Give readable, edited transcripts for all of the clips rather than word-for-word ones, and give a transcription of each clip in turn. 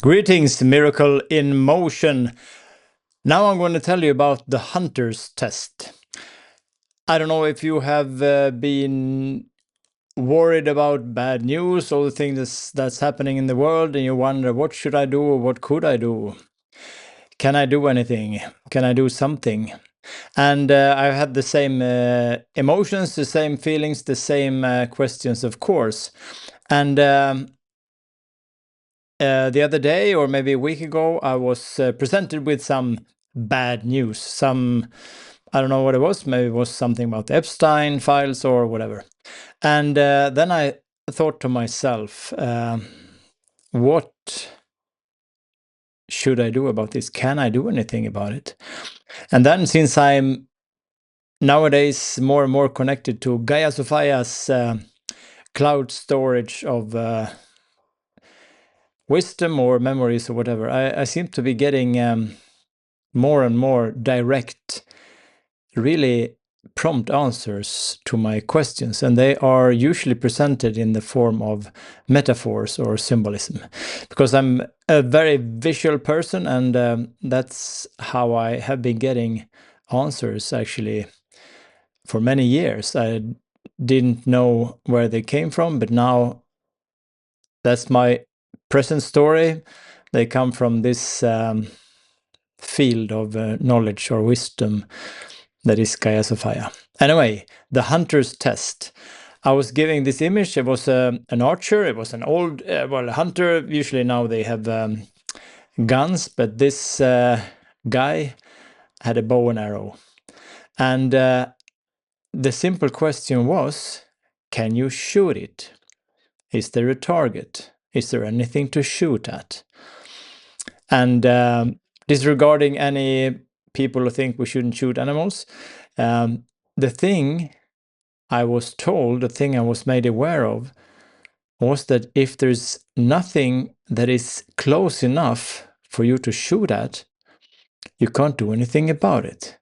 Greetings, Miracle in Motion. Now I'm going to tell you about the Hunter's Test. I don't know if you have been worried about bad news or the things that's happening in the world, and you wonder, what should I do or what could I do? Can I do anything? Can I do something? And I've had the same emotions, the same feelings, the same questions, of course. And the other day, or maybe a week ago, I was presented with some bad news. I don't know what it was. Maybe it was something about the Epstein files or whatever. And then I thought to myself, what should I do about this? Can I do anything about it? And then, since I'm nowadays more and more connected to Gaia Sophia's cloud storage of wisdom or memories or whatever, I seem to be getting more and more direct, really prompt answers to my questions, and they are usually presented in the form of metaphors or symbolism, because I'm a very visual person, and that's how I have been getting answers actually for many years. I didn't know where they came from, but now that's my present story. They come from this field of knowledge or wisdom that is Gaia Sophia. Anyway, the Hunter's Test. I was giving this image. It was an archer. It was an old, a hunter. Usually now they have guns, but this guy had a bow and arrow. And the simple question was, can you shoot it? Is there a target? Is there anything to shoot at? And disregarding any people who think we shouldn't shoot animals, the thing I was told, the thing I was made aware of, was that if there's nothing that is close enough for you to shoot at, you can't do anything about it.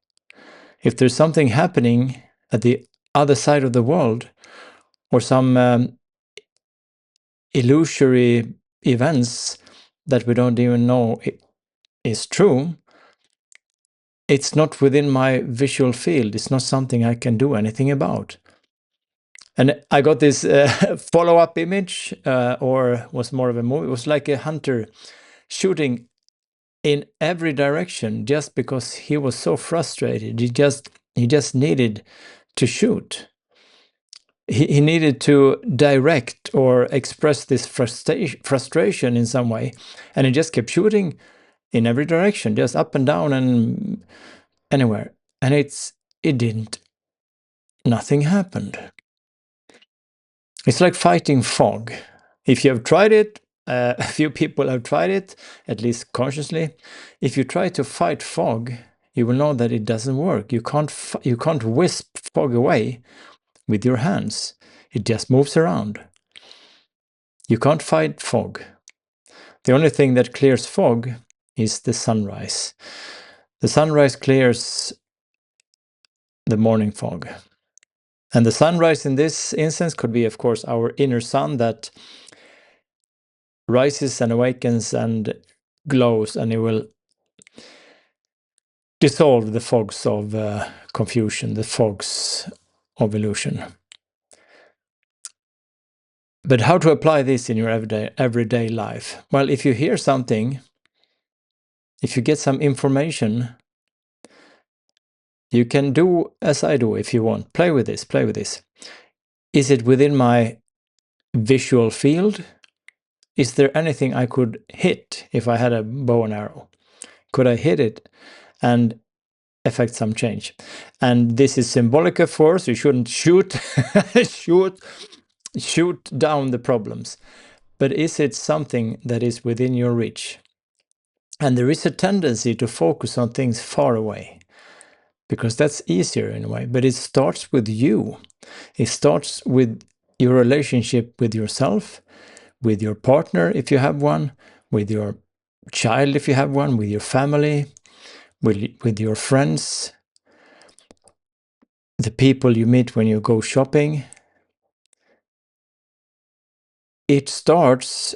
If there's something happening at the other side of the world, or some illusory events that we don't even know is true, it's not within my visual field. It's not something I can do anything about. And I got this follow-up image, or was more of a movie. It was like a hunter shooting in every direction just because he was so frustrated. He just needed to shoot. He needed to direct or express this frustration in some way, and he just kept shooting in every direction, just up and down and anywhere. And it didn't. Nothing happened. It's like fighting fog. If you have tried it, a few people have tried it, at least consciously. If you try to fight fog, you will know that it doesn't work. You can't wisp fog away with your hands. It just moves around. You can't fight fog. The only thing that clears fog is the sunrise. The sunrise clears the morning fog. And the sunrise in this instance could be, of course, our inner sun that rises and awakens and glows, and it will dissolve the fogs of confusion, the fogs of illusion. But how to apply this in your everyday life? Well, if you hear something, if you get some information, you can do as I do if you want. Play with this, play with this. Is it within my visual field? Is there anything I could hit if I had a bow and arrow? Could I hit it and affect some change? And this is symbolic, of course. You shouldn't shoot down the problems. But is it something that is within your reach? And there is a tendency to focus on things far away, because that's easier in a way. But it starts with you. It starts with your relationship with yourself, with your partner if you have one, with your child if you have one, with your family, with your friends, the people you meet when you go shopping. It starts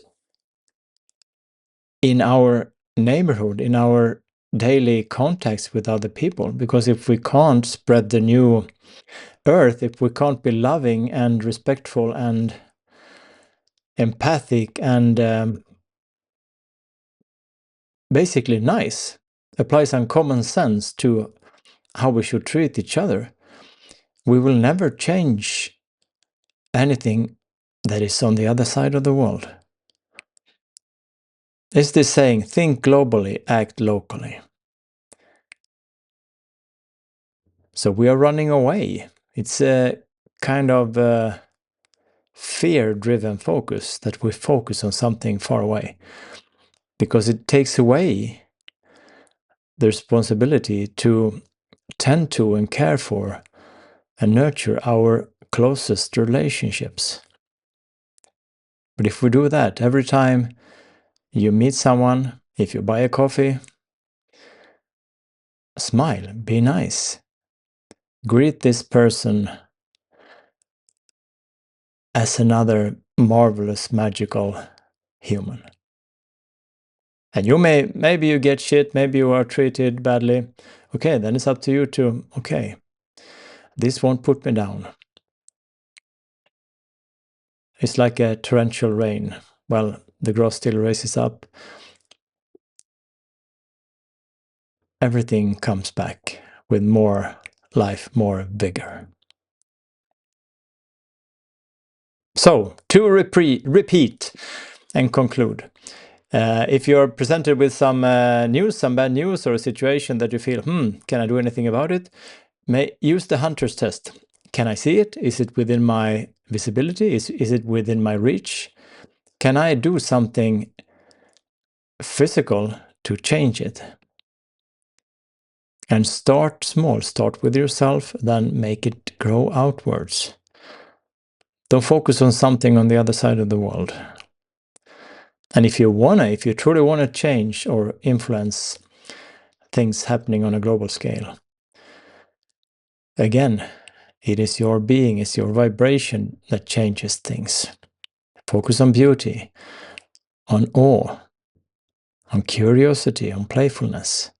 in our neighborhood, in our daily contacts with other people. Because if we can't spread the new earth, if we can't be loving and respectful and empathic and basically nice, apply some common sense to how we should treat each other, we will never change anything that is on the other side of the world. It's this saying, think globally, act locally. So we are running away. It's a kind of fear-driven focus, that we focus on something far away, because it takes away the responsibility to tend to and care for and nurture our closest relationships. But if we do that every time you meet someone, if you buy a coffee, smile, be nice. Greet this person as another marvelous, magical human. And maybe you get shit, maybe you are treated badly. Okay, then it's up to you to, okay, this won't put me down. It's like a torrential rain. Well, the grass still raises up. Everything comes back with more life, more vigor. So, to repeat and conclude. If you're presented with some news, some bad news, or a situation that you feel, can I do anything about it? Use the hunter's test. Can I see it? Is it within my visibility? Is it within my reach? Can I do something physical to change it? And start small. Start with yourself, then make it grow outwards. Don't focus on something on the other side of the world. And if you truly want to change or influence things happening on a global scale, again, it is your being, it's your vibration that changes things. Focus on beauty, on awe, on curiosity, on playfulness.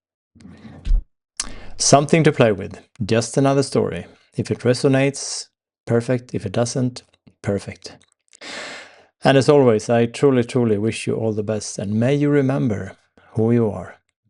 Something to play with, just another story. If it resonates, perfect. If it doesn't, perfect. And as always, I truly, truly wish you all the best, and may you remember who you are.